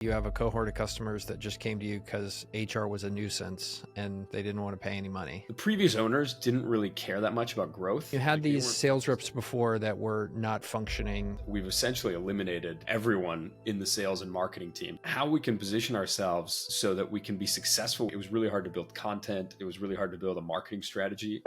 You have a cohort of customers that just came to you because HR was a nuisance and they didn't want to pay any money. The previous owners didn't really care that much about growth. You had these sales reps before that were not functioning. We've essentially eliminated everyone in the sales and marketing team. How we can position ourselves so that we can be successful. It was really hard to build content. It was really hard to build a marketing strategy.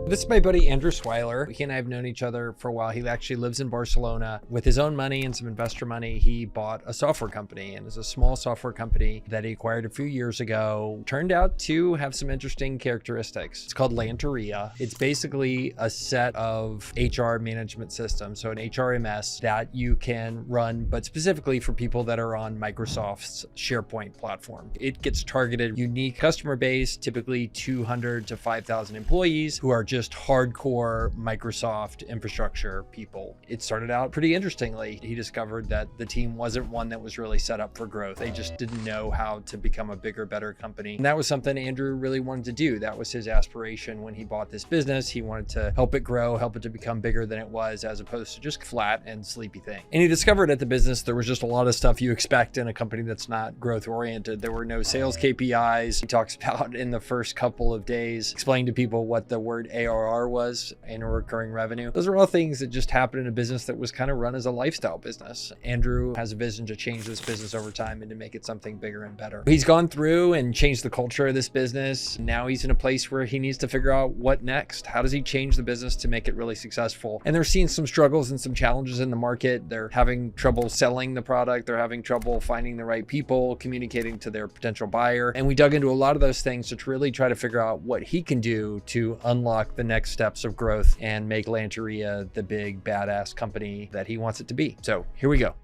This is my buddy Andrew Swiler. He and I have known each other for a while. He actually lives in Barcelona. With his own money and some investor money, he bought a software company, and it's a small software company that he acquired a few years ago. Turned out to have some interesting characteristics. It's called Lanteria. It's basically a set of HR management systems, so an HRMS that you can run, but specifically for people that are on Microsoft's SharePoint platform. It gets targeted unique customer base, typically 200 to 5,000 employees who are just hardcore Microsoft infrastructure people. It started out pretty interestingly. He discovered that the team wasn't one that was really set up for growth. They just didn't know how to become a bigger, better company. And that was something Andrew really wanted to do. That was his aspiration when he bought this business. He wanted to help it grow, help it to become bigger than it was, as opposed to just flat and sleepy thing. And he discovered at the business there was just a lot of stuff you expect in a company that's not growth oriented. There were no sales KPIs. He talks about in the first couple of days, explaining to people what the word ARR was, annual recurring revenue. Those are all things that just happened in a business that was kind of run as a lifestyle business. Andrew has a vision to change this business over time and to make it something bigger and better. He's gone through and changed the culture of this business. Now he's in a place where he needs to figure out what next. How does he change the business to make it really successful? And they're seeing some struggles and some challenges in the market. They're having trouble selling the product. They're having trouble finding the right people, communicating to their potential buyer. And we dug into a lot of those things to really try to figure out what he can do to unlock the next steps of growth and make Lanteria the big badass company that he wants it to be. So here we go.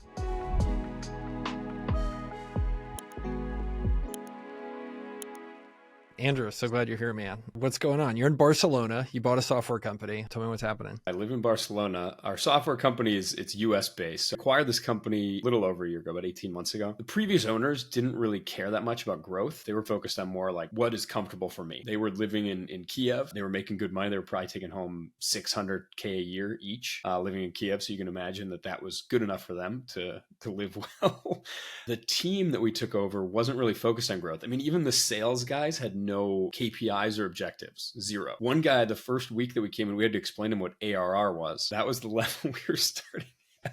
Andrew, so glad you're here, man. What's going on? You're in Barcelona. You bought a software company. Tell me what's happening. I live in Barcelona. Our software company it's US based. I acquired this company a little over a year ago, about 18 months ago. The previous owners didn't really care that much about growth. They were focused on more like what is comfortable for me. They were living in Kiev. They were making good money. They were probably taking home $600K a year each, living in Kiev. So you can imagine that was good enough for them to live well. The team that we took over wasn't really focused on growth. I mean, even the sales guys had no KPIs or objectives, zero. One guy, the first week that we came in, we had to explain to him what ARR was. That was the level we were starting at.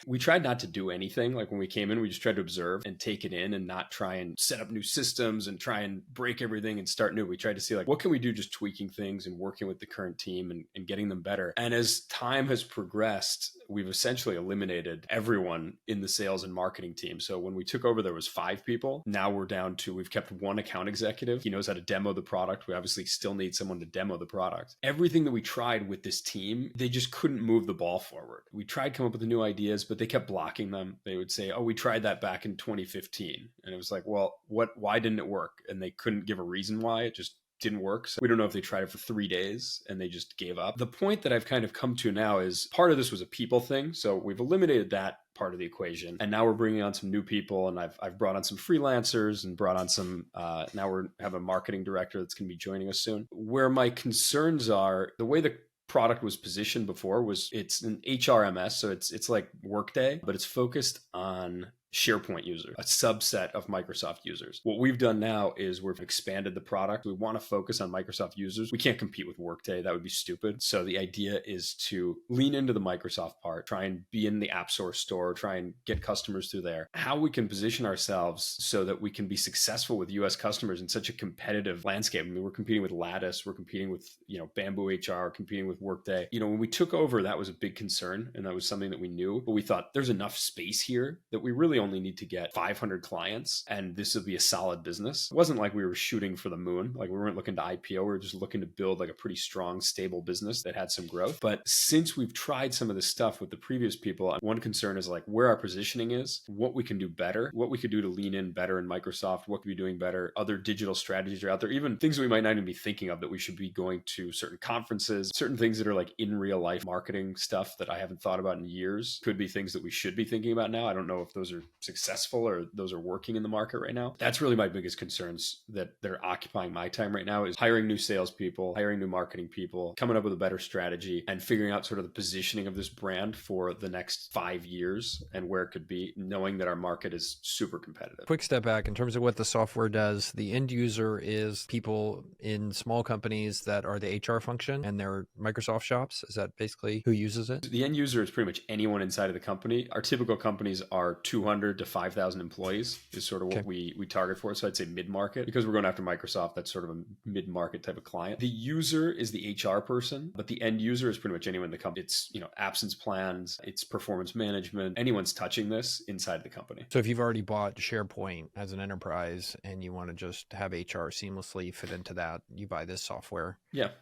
We tried not to do anything. Like when we came in, we just tried to observe and take it in and not try and set up new systems and try and break everything and start new. We tried to see like, what can we do just tweaking things and working with the current team and getting them better. And as time has progressed, we've essentially eliminated everyone in the sales and marketing team. So when we took over, there was 5 people. Now we're down to, we've kept 1 account executive. He knows how to demo the product. We obviously still need someone to demo the product. Everything that we tried with this team, they just couldn't move the ball forward. We tried to come up with the new ideas, but they kept blocking them. They would say, oh, we tried that back in 2015. And it was like, well, why didn't it work? And they couldn't give a reason why. It just didn't work. So we don't know if they tried it for 3 days and they just gave up. The point that I've kind of come to now is part of this was a people thing. So we've eliminated that part of the equation. And now we're bringing on some new people, and I've brought on some freelancers and brought on some, now we have a marketing director that's going to be joining us soon. Where my concerns are, the way the product was positioned before was it's an HRMS. So it's like Workday, but it's focused on SharePoint users, a subset of Microsoft users. What we've done now is we've expanded the product. We want to focus on Microsoft users. We can't compete with Workday. That would be stupid. So the idea is to lean into the Microsoft part, try and be in the App Store, try and get customers through there. How we can position ourselves so that we can be successful with US customers in such a competitive landscape. I mean, we're competing with Lattice, we're competing with, Bamboo HR, competing with Workday. When we took over, that was a big concern, and that was something that we knew, but we thought there's enough space here that we really only need to get 500 clients and this would be a solid business. It wasn't like we were shooting for the moon. Like we weren't looking to IPO. We were just looking to build like a pretty strong, stable business that had some growth. But since we've tried some of this stuff with the previous people, one concern is like where our positioning is, what we can do better, what we could do to lean in better in Microsoft, what could we be doing better, other digital strategies are out there, even things that we might not even be thinking of that we should be going to certain conferences, certain things that are like in real life marketing stuff that I haven't thought about in years could be things that we should be thinking about now. I don't know if those are successful or those are working in the market right now. That's really my biggest concerns that they're occupying my time right now, is hiring new salespeople, hiring new marketing people, coming up with a better strategy, and figuring out sort of the positioning of this brand for the next 5 years and where it could be, knowing that our market is super competitive. Quick step back in terms of what the software does. The end user is people in small companies that are the HR function and they're Microsoft shops. Is that basically who uses it? The end user is pretty much anyone inside of the company. Our typical companies are 200 to 5,000 employees is sort of what we target for. So I'd say mid-market, because we're going after Microsoft. That's sort of a mid-market type of client. The user is the HR person, but the end user is pretty much anyone in the company. It's, absence plans, it's performance management. Anyone's touching this inside the company. So if you've already bought SharePoint as an enterprise and you want to just have HR seamlessly fit into that, you buy this software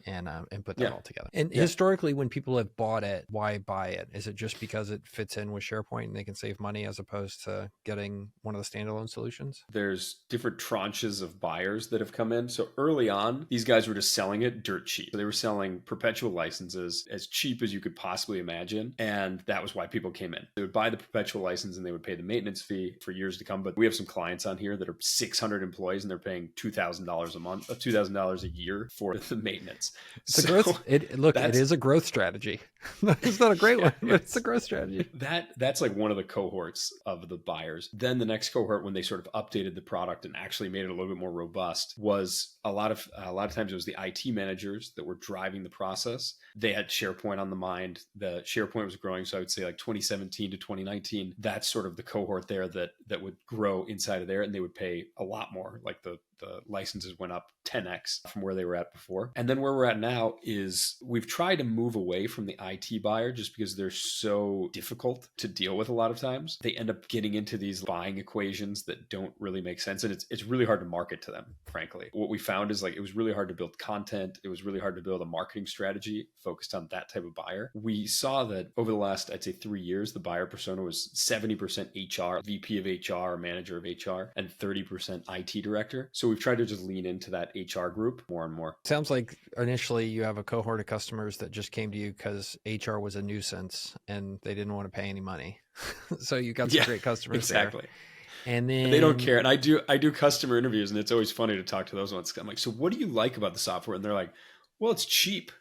and put that all together. And historically, when people have bought it, why buy it? Is it just because it fits in with SharePoint and they can save money as opposed to getting one of the standalone solutions? There's different tranches of buyers that have come in. So early on, these guys were just selling it dirt cheap. So they were selling perpetual licenses as cheap as you could possibly imagine. And that was why people came in. They would buy the perpetual license and they would pay the maintenance fee for years to come. But we have some clients on here that are 600 employees and they're paying $2,000 a month, $2,000 a year for the maintenance. It is a growth strategy. It's not a great one, but it's a growth strategy. That's like one of the cohorts of the buyers. Then the next cohort, when they sort of updated the product and actually made it a little bit more robust, was a lot of times it was the IT managers that were driving the process. They had SharePoint on the mind. The SharePoint was growing. So I would say like 2017 to 2019, that's sort of the cohort there that would grow inside of there, and they would pay a lot more. Like the licenses went up 10x from where they were at before. And then where we're at now is we've tried to move away from the IT buyer just because they're so difficult to deal with a lot of times. They end up getting into these buying equations that don't really make sense. And it's really hard to market to them, frankly. What we found is like, it was really hard to build content. It was really hard to build a marketing strategy focused on that type of buyer. We saw that over the last, I'd say 3 years, the buyer persona was 70% HR, VP of HR, manager of HR, and 30% IT director. So we've tried to just lean into that HR group more and more. Sounds like initially you have a cohort of customers that just came to you because HR was a nuisance and they didn't want to pay any money. So you got some great customers exactly. there. And then they don't care. And I do customer interviews, and it's always funny to talk to those ones. I'm like, so what do you like about the software? And they're like, well, it's cheap.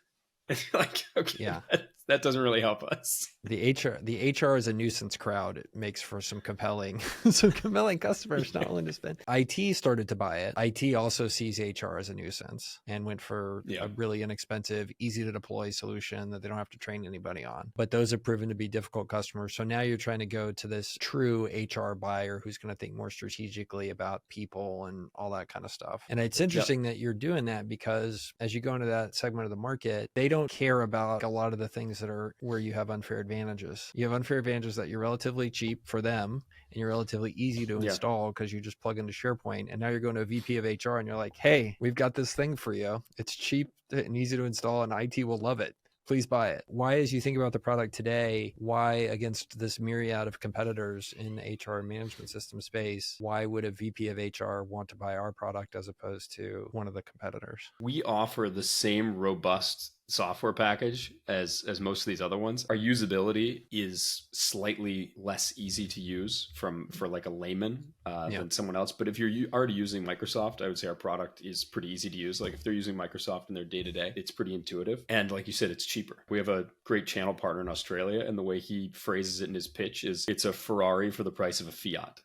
And you're like, okay, that doesn't really help us. The HR is a nuisance crowd. It makes for some compelling customers not willing to spend. IT started to buy it. IT also sees HR as a nuisance and went for a really inexpensive, easy to deploy solution that they don't have to train anybody on. But those have proven to be difficult customers. So now you're trying to go to this true HR buyer who's going to think more strategically about people and all that kind of stuff. And it's interesting that you're doing that because as you go into that segment of the market, they don't care about a lot of the things that are where you have unfair advantages. You have unfair advantages that you're relatively cheap for them and you're relatively easy to install because you just plug into SharePoint. And now you're going to a VP of HR and you're like, hey, we've got this thing for you. It's cheap and easy to install and IT will love it. Please buy it. Why, as you think about the product today, why against this myriad of competitors in the HR management system space, why would a VP of HR want to buy our product as opposed to one of the competitors? We offer the same robust software package as most of these other ones. Our usability is slightly less easy to use for like a layman than someone else. But if you're already using Microsoft, I would say our product is pretty easy to use. Like if they're using Microsoft in their day-to-day, it's pretty intuitive. And like you said, it's cheaper. We have a great channel partner in Australia, and the way he phrases it in his pitch is it's a Ferrari for the price of a Fiat.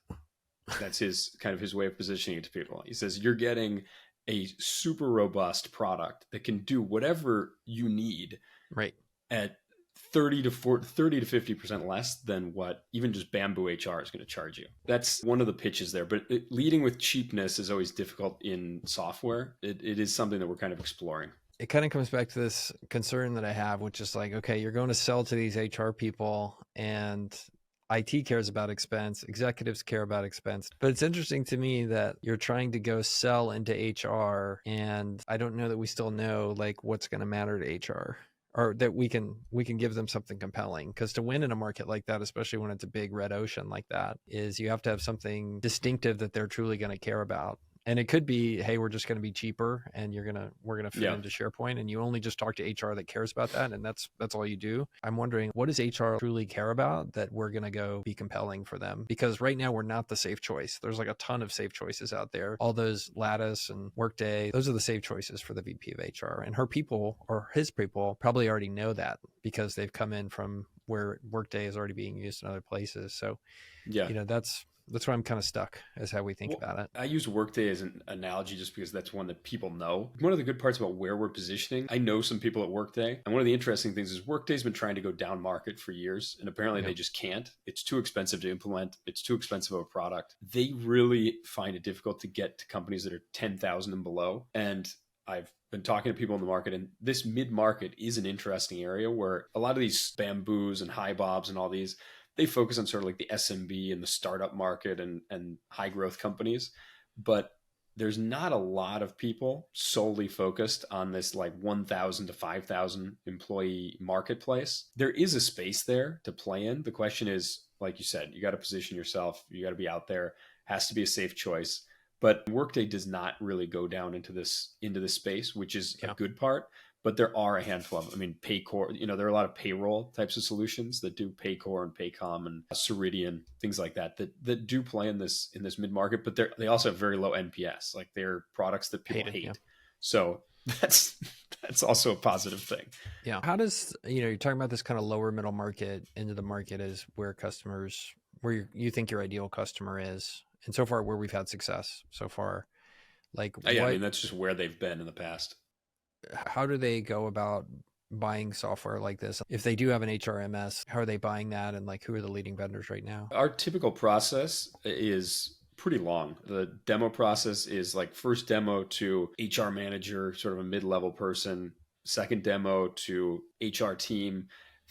That's his way of positioning it to people. He says, you're getting a super robust product that can do whatever you need at 30 to 50% less than what even just Bamboo HR is going to charge you. That's one of the pitches there. But leading with cheapness is always difficult in software. It is something that we're kind of exploring. It kind of comes back to this concern that I have, which is like, okay, you're going to sell to these HR people and IT cares about expense, executives care about expense. But it's interesting to me that you're trying to go sell into HR, and I don't know that we still know like what's going to matter to HR, or that we can give them something compelling. Because to win in a market like that, especially when it's a big red ocean like that, is you have to have something distinctive that they're truly going to care about. And it could be, hey, we're just going to be cheaper and we're going to fit Yeah. into SharePoint, and you only just talk to HR that cares about that. And that's all you do. I'm wondering, what does HR truly care about that we're going to go be compelling for them? Because right now we're not the safe choice. There's like a ton of safe choices out there. All those Lattice and Workday, those are the safe choices for the VP of HR, and her people or his people probably already know that because they've come in from where Workday is already being used in other places. So, Yeah. that's why I'm kind of stuck as how we think Well, about it. I use Workday as an analogy just because that's one that people know. One of the good parts about where we're positioning, I know some people at Workday, and one of the interesting things is Workday's been trying to go down market for years, and apparently Yeah. they just can't. It's too expensive to implement. It's too expensive of a product. They really find it difficult to get to companies that are 10,000 and below. And I've been talking to people in the market, and this mid-market is an interesting area where a lot of these bamboos and high bobs and all these, they focus on sort of like the SMB and the startup market and high growth companies. But there's not a lot of people solely focused on this like 1,000 to 5,000 employee marketplace. There is a space there to play in. The question is, like you said, you got to position yourself. You got to be out there. Has to be a safe choice. But Workday does not really go down into this space, which is a good part. But there are a handful of them. I mean, Paycor, there are a lot of payroll types of solutions that do Paycor and Paycom and Ceridian, things like that do play in this mid market. But they also have very low NPS. Like they're products that people hate. Yeah. So that's also a positive thing. Yeah. How does, you're talking about this kind of lower middle market into the market is where you think your ideal customer is. And so far where we've had success so far, like, Yeah, I mean, that's just where they've been in the past. How do they go about buying software like this? If they do have an HRMS, how are they buying that? And like, who are the leading vendors right now? Our typical process is pretty long. The demo process is like first demo to HR manager, sort of a mid-level person, second demo to HR team,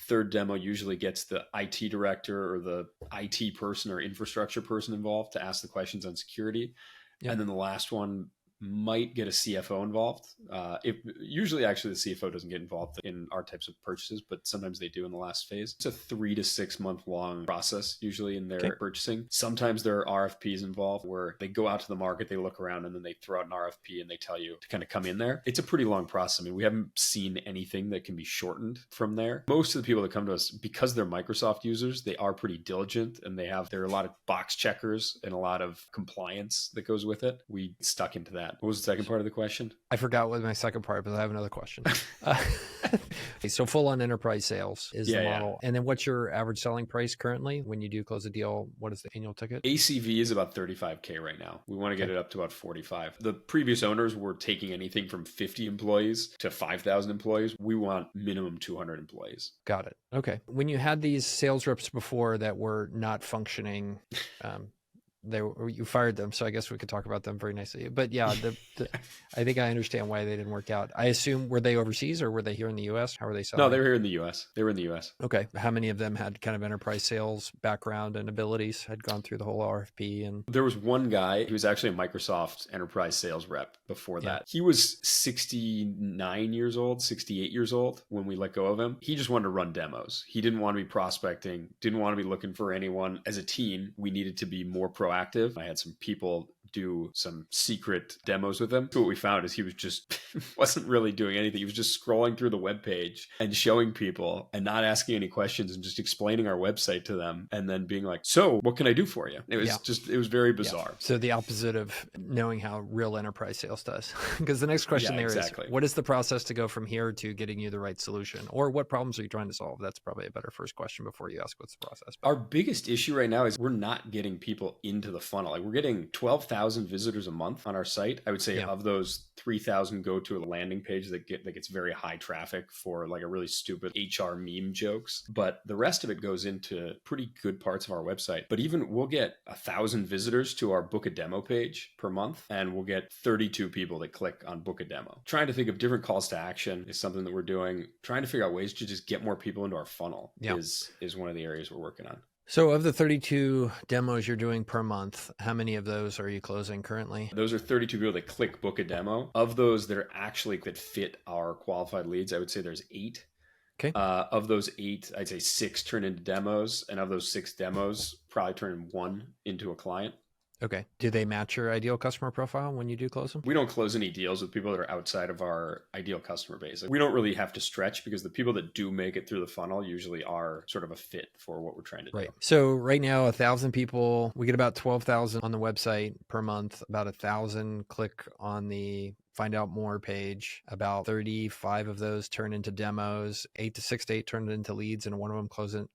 third demo usually gets the IT director or the IT person or infrastructure person involved to ask the questions on security. Yep. And then the last one might get a CFO involved. Usually actually the CFO doesn't get involved in our types of purchases, but sometimes they do in the last phase. It's a 3 to 6 month long process usually in their purchasing. Sometimes there are RFPs involved where they go out to the market, they look around, and then they throw out an RFP and they tell you to kind of come in there. It's a pretty long process. I mean, we haven't seen anything that can be shortened from there. Most of the people that come to us, because they're Microsoft users, they are pretty diligent and there are a lot of box checkers and a lot of compliance that goes with it. We stuck into that. What was the second part of the question? I forgot what my second part, but I have another question. So full on enterprise sales is the model. Yeah. And then what's your average selling price currently when you do close a deal? What is the annual ticket? ACV is about $35K right now. We want to get it up to about 45. The previous owners were taking anything from 50 employees to 5,000 employees. We want minimum 200 employees. Got it. Okay. When you had these sales reps before that were not functioning, you fired them, so I guess we could talk about them very nicely. But yeah, I think I understand why they didn't work out. I assume, were they overseas or were they here in the U.S.? How were they selling? No, they were here in the U.S. They were in the U.S. Okay. How many of them had kind of enterprise sales background and abilities, had gone through the whole RFP? And there was one guy who was actually a Microsoft enterprise sales rep before that. He was 69 years old, 68 years old when we let go of him. He just wanted to run demos. He didn't want to be prospecting, didn't want to be looking for anyone. As a team, we needed to be more proactive. I had some people do some secret demos with him. So what we found is he was just wasn't really doing anything. He was just scrolling through the web page and showing people and not asking any questions and just explaining our website to them and then being like, so what can I do for you? It was it was very bizarre. Yeah. So the opposite of knowing how real enterprise sales does. Because the next question is, what is the process to go from here to getting you the right solution? Or what problems are you trying to solve? That's probably a better first question before you ask what's the process. Our biggest issue right now is we're not getting people into the funnel. Like we're getting 12,000 visitors a month on our site. I would say of those, 3,000 go to a landing page that gets very high traffic for like a really stupid HR meme jokes. But the rest of it goes into pretty good parts of our website. But even we'll get 1,000 visitors to our book a demo page per month, and we'll get 32 people that click on book a demo. Trying to think of different calls to action is something that we're doing. Trying to figure out ways to just get more people into our funnel is one of the areas we're working on. So of the 32 demos you're doing per month, how many of those are you closing currently? Those are 32 people that click book a demo. Of those that are actually that fit our qualified leads, I would say there's 8. Okay. Of those 8, I'd say 6 turn into demos. And of those 6 demos, probably turn 1 into a client. Okay. Do they match your ideal customer profile when you do close them? We don't close any deals with people that are outside of our ideal customer base. We don't really have to stretch because the people that do make it through the funnel usually are sort of a fit for what we're trying to do. Right. So right now, 1,000 people, we get about 12,000 on the website per month, about 1,000 click on the find out more page. About 35 of those turn into demos, 6 to 8 turn into leads, and one of them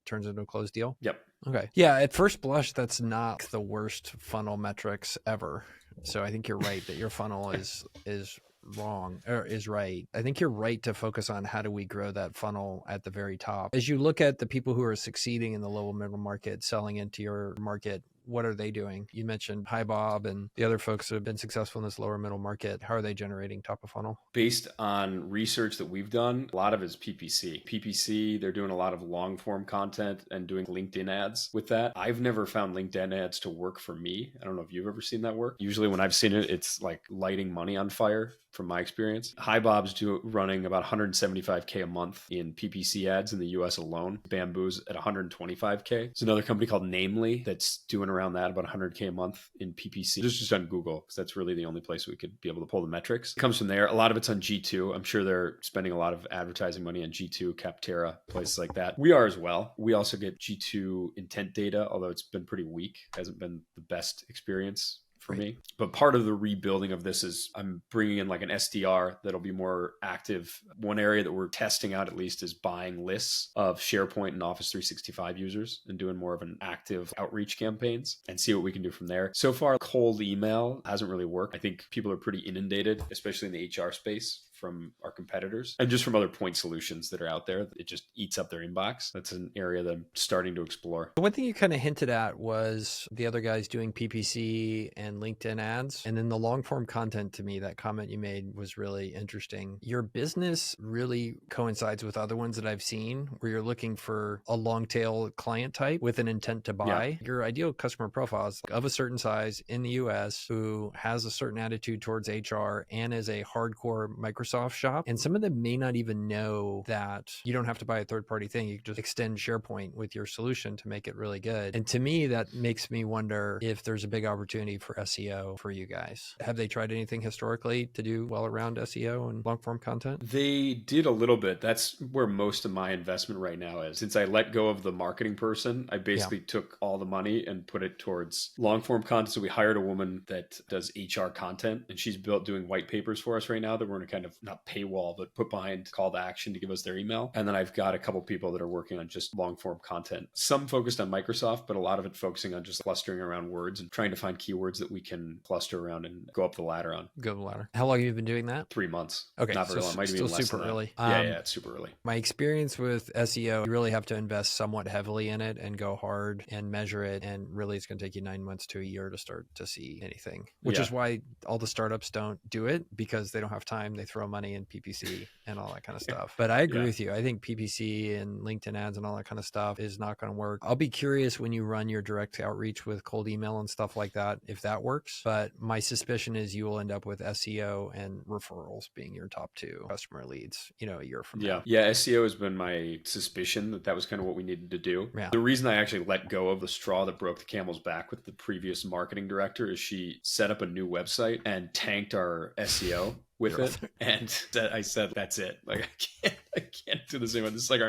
turns into a closed deal. Yep. Okay. Yeah. At first blush, that's not the worst funnel metrics ever. So I think you're right that your funnel is wrong or is right. I think you're right to focus on how do we grow that funnel at the very top. As you look at the people who are succeeding in the lower middle market, selling into your market, what are they doing? You mentioned Hi Bob and the other folks that have been successful in this lower middle market. How are they generating top of funnel? Based on research that we've done, a lot of it is PPC. PPC, they're doing a lot of long form content and doing LinkedIn ads with that. I've never found LinkedIn ads to work for me. I don't know if you've ever seen that work. Usually when I've seen it, it's like lighting money on fire from my experience. Hi Bob's running about 175K a month in PPC ads in the US alone. Bamboo's at 125K. There's another company called Namely that's doing around that, about 100K a month in PPC. Just on Google, because that's really the only place we could be able to pull the metrics. It comes from there. A lot of it's on G2. I'm sure they're spending a lot of advertising money on G2, Capterra, places like that. We are as well. We also get G2 intent data, although it's been pretty weak. Hasn't been the best experience for me. But part of the rebuilding of this is I'm bringing in like an SDR that'll be more active. One area that we're testing out at least is buying lists of SharePoint and Office 365 users and doing more of an active outreach campaigns and see what we can do from there. So far, cold email hasn't really worked. I think people are pretty inundated, especially in the HR space, from our competitors and just from other point solutions that are out there. It just eats up their inbox. That's an area that I'm starting to explore. One thing you kind of hinted at was the other guys doing PPC and LinkedIn ads. And then the long form content, to me, that comment you made was really interesting. Your business really coincides with other ones that I've seen where you're looking for a long tail client type with an intent to buy. Yeah. Your ideal customer profile is of a certain size in the US who has a certain attitude towards HR and is a hardcore Microsoft shop. And some of them may not even know that you don't have to buy a third party thing. You can just extend SharePoint with your solution to make it really good. And to me, that makes me wonder if there's a big opportunity for SEO for you guys. Have they tried anything historically to do well around SEO and long form content? They did a little bit. That's where most of my investment right now is. Since I let go of the marketing person, I basically took all the money and put it towards long form content. So we hired a woman that does HR content, and she's doing white papers for us right now that we're going to kind of not paywall, but put behind call to action to give us their email. And then I've got a couple people that are working on just long form content, some focused on Microsoft, but a lot of it focusing on just clustering around words and trying to find keywords that we can cluster around and go up the ladder on. Go up the ladder. How long have you been doing that? 3 months. Okay. Not very long. Might Still be less super than early. Yeah, it's super early. My experience with SEO, you really have to invest somewhat heavily in it and go hard and measure it. And really it's going to take you 9 months to a year to start to see anything, which is why all the startups don't do it, because they don't have time. They throw money in PPC and all that kind of stuff. But I agree with you. I think PPC and LinkedIn ads and all that kind of stuff is not going to work. I'll be curious when you run your direct outreach with cold email and stuff like that, if that works. But my suspicion is you will end up with SEO and referrals being your top two customer leads, a year from now. Yeah. SEO has been my suspicion that was kind of what we needed to do. Yeah. The reason I actually let go of the straw that broke the camel's back with the previous marketing director is she set up a new website and tanked our SEO with it. And I said, that's it. Like, I can't do this anymore. This is like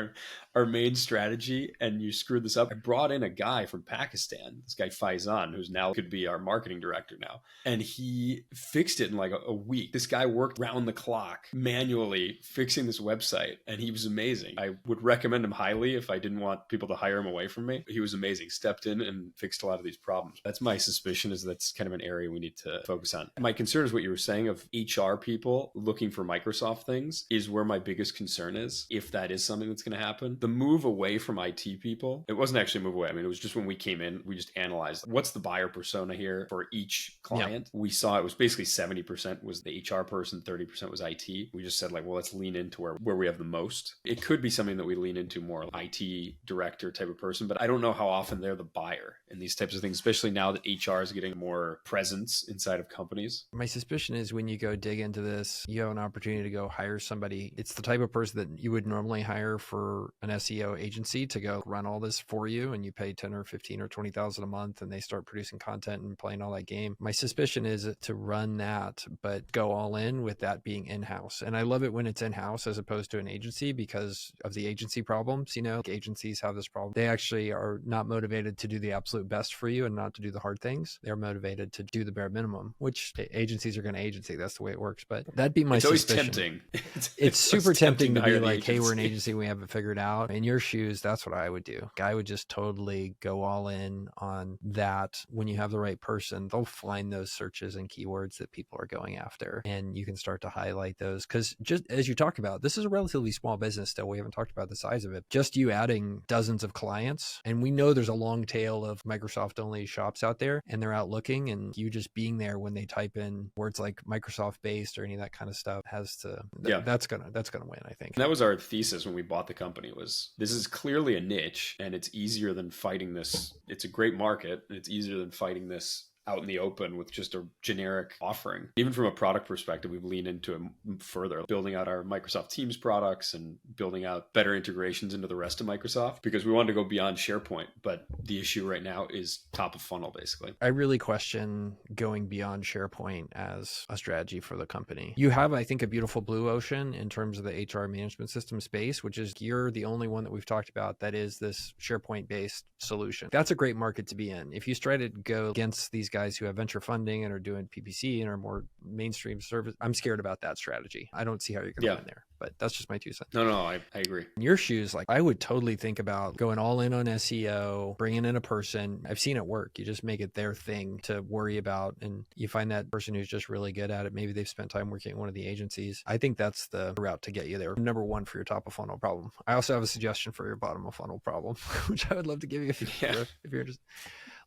our main strategy, and you screwed this up. I brought in a guy from Pakistan, this guy Faizan, who's now could be our marketing director now. And he fixed it in like a week. This guy worked round the clock manually fixing this website, and he was amazing. I would recommend him highly if I didn't want people to hire him away from me. He was amazing. Stepped in and fixed a lot of these problems. That's my suspicion, is that's kind of an area we need to focus on. My concern is what you were saying of HR people looking for Microsoft things is where my biggest concern is, if that is something that's going to happen. The move away from IT people, it wasn't actually a move away. I mean, it was just when we came in, we just analyzed what's the buyer persona here for each client. We saw it was basically 70% was the HR person, 30% was IT. We just said like, well, let's lean into where we have the most. It could be something that we lean into more, IT director type of person, but I don't know how often they're the buyer. and these types of things, especially now that HR is getting more presence inside of companies. My suspicion is when you go dig into this, you have an opportunity to go hire somebody. It's the type of person that you would normally hire for an SEO agency to go run all this for you, and you pay 10 or 15 or 20,000 a month, and they start producing content and playing all that game. My suspicion is to run that, but go all in with that being in-house. And I love it when it's in-house as opposed to an agency because of the agency problems. Agencies have this problem. They actually are not motivated to do the absolute best for you and not to do the hard things. They're motivated to do the bare minimum, which agencies are going to agency. That's the way it works. But that'd be my suspicion. It's always tempting. It's super tempting to be like, hey, agency. we're an agency, we haven't figured out. In your shoes, that's what I would do. I would just totally go all in on that. When you have the right person, they'll find those searches and keywords that people are going after, and you can start to highlight those. Because just as you talk about, this is a relatively small business still. We haven't talked about the size of it. Just you adding dozens of clients, and we know there's a long tail of Microsoft only shops out there, and they're out looking, and you just being there when they type in words like Microsoft based or any of that kind of stuff that's gonna win, I think. And that was our thesis when we bought the company, was this is clearly a niche, and it's easier than fighting this. It's a great market, and it's easier than fighting this out in the open with just a generic offering. Even from a product perspective, we've leaned into it further, building out our Microsoft Teams products and building out better integrations into the rest of Microsoft, because we wanted to go beyond SharePoint. But the issue right now is top of funnel, basically. I really question going beyond SharePoint as a strategy for the company. You have, I think, a beautiful blue ocean in terms of the HR management system space, which is you're the only one that we've talked about that is this SharePoint-based solution. That's a great market to be in. If you try to go against these guys who have venture funding and are doing PPC and are more mainstream service, I'm scared about that strategy. I don't see how you're going to win there, but that's just my 2 cents. No, I agree. In your shoes, like I would totally think about going all in on SEO, bringing in a person. I've seen it work. You just make it their thing to worry about, and you find that person who's just really good at it. Maybe they've spent time working at one of the agencies. I think that's the route to get you there. Number one for your top of funnel problem. I also have a suggestion for your bottom of funnel problem, which I would love to give you if you're interested.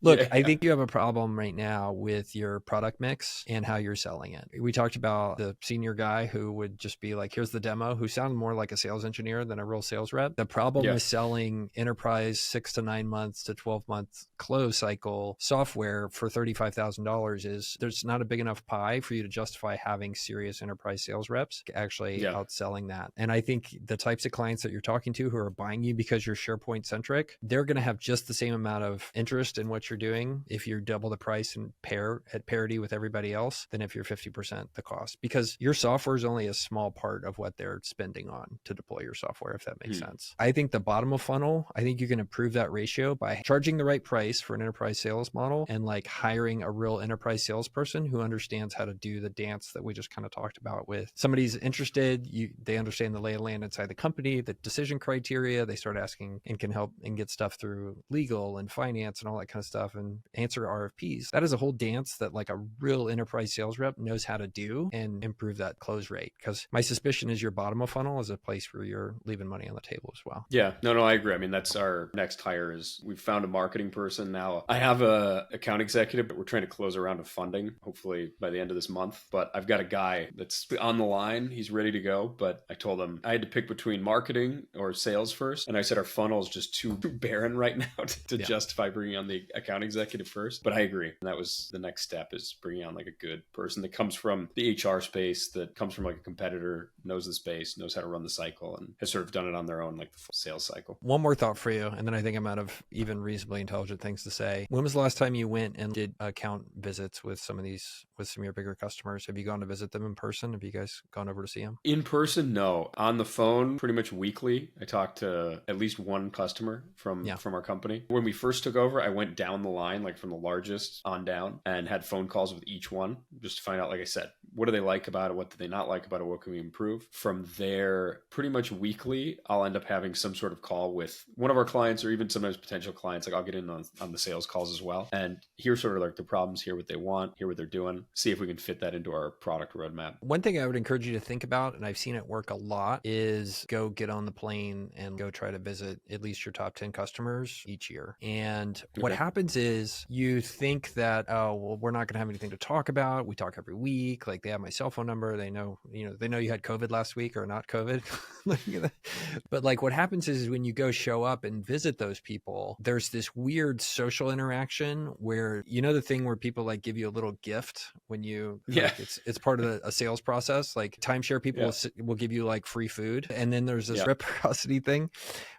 Look, I think you have a problem right now with your product mix and how you're selling it. We talked about the senior guy who would just be like, here's the demo, who sounded more like a sales engineer than a real sales rep. The problem with selling enterprise 6 to 9 months to 12 month close cycle software for $35,000 is there's not a big enough pie for you to justify having serious enterprise sales reps actually outselling that. And I think the types of clients that you're talking to who are buying you because you're SharePoint centric, they're going to have just the same amount of interest in what you're doing if you're double the price and at parity with everybody else than if you're 50% the cost, because your software is only a small part of what they're spending on to deploy your software, if that makes sense. I think the bottom of funnel, I think you can improve that ratio by charging the right price for an enterprise sales model and like hiring a real enterprise salesperson who understands how to do the dance that we just kind of talked about with somebody's interested, they understand the lay of land inside the company, the decision criteria, they start asking and can help and get stuff through legal and finance and all that kind of stuff and answer RFPs. That is a whole dance that like a real enterprise sales rep knows how to do and improve that close rate. Because my suspicion is your bottom of funnel is a place where you're leaving money on the table as well. Yeah, no, I agree. I mean, that's our next hire is we've found a marketing person now. I have a account executive, but we're trying to close a round of funding, hopefully by the end of this month. But I've got a guy that's on the line. He's ready to go. But I told him I had to pick between marketing or sales first. And I said, our funnel is just too barren right now to justify bringing on the account executive first. But I agree. And that was the next step, is bringing on like a good person that comes from the HR space, that comes from like a competitor, knows the space, knows how to run the cycle, and has sort of done it on their own, like the full sales cycle. One more thought for you, and then I think I'm out of even reasonably intelligent things to say. When was the last time you went and did account visits with some of your bigger customers? Have you gone to visit them in person? Have you guys gone over to see them? In person, no. On the phone, pretty much weekly. I talked to at least one customer from our company. When we first took over, I went down the line, like from the largest on down, and had phone calls with each one just to find out, like I said, what do they like about it? What do they not like about it? What can we improve? From there, pretty much weekly, I'll end up having some sort of call with one of our clients, or even sometimes potential clients. Like I'll get in on the sales calls as well and hear sort of like the problems, hear what they want, hear what they're doing, see if we can fit that into our product roadmap. One thing I would encourage you to think about, and I've seen it work a lot, is go get on the plane and go try to visit at least your top 10 customers each year. And what happens is you think that, oh, well, we're not going to have anything to talk about. We talk every week. Like they have my cell phone number. They know, they know you had COVID last week or not COVID. But like what happens is when you go show up and visit those people, there's this weird social interaction where, the thing where people like give you a little gift when you, like, it's part of a sales process. Like timeshare people will give you like free food. And then there's this reciprocity thing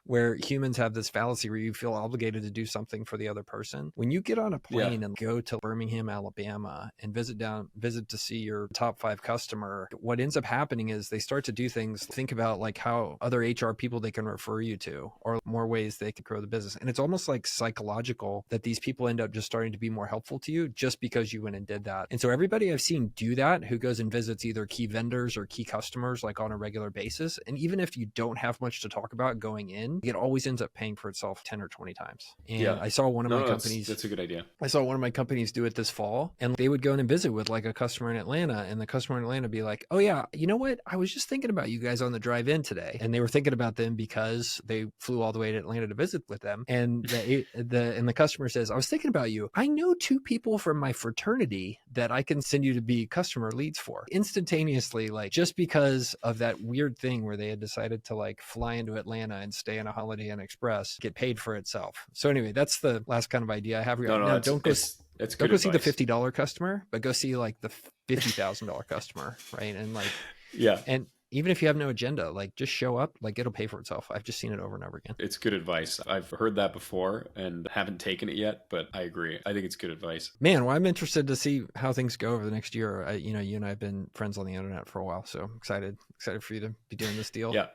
where humans have this fallacy where you feel obligated to do something for the other person. When you get on a plane and go to Birmingham, Alabama and visit to see your top 5 customer, what ends up happening is they start to do things, think about like how other HR people they can refer you to or more ways they can grow the business. And it's almost like psychological that these people end up just starting to be more helpful to you just because you went and did that. And so everybody I've seen do that who goes and visits either key vendors or key customers like on a regular basis, and even if you don't have much to talk about going in, it always ends up paying for itself 10 or 20 times. And I saw one of my companies. That's a good idea. I saw one of my companies do it this fall, and they would go in and visit with like a customer in Atlanta, and the customer in Atlanta would be like, "Oh yeah, you know what? I was just thinking about you guys on the drive in today." And they were thinking about them because they flew all the way to Atlanta to visit with them. And the customer says, "I was thinking about you. I know 2 people from my fraternity that I can send you to be customer leads for." Instantaneously, like just because of that weird thing where they had decided to like fly into Atlanta and stay in a Holiday Inn Express, get paid for itself. So anyway, that's the last kind of idea I have. No, don't go see the $50 customer, but go see like the $50,000 customer, right? And like, and even if you have no agenda, like just show up, like it'll pay for itself. I've just seen it over and over again. It's good advice. I've heard that before and haven't taken it yet, but I agree. I think it's good advice. Man, well, I'm interested to see how things go over the next year. You and I have been friends on the internet for a while, so excited for you to be doing this deal. Yeah.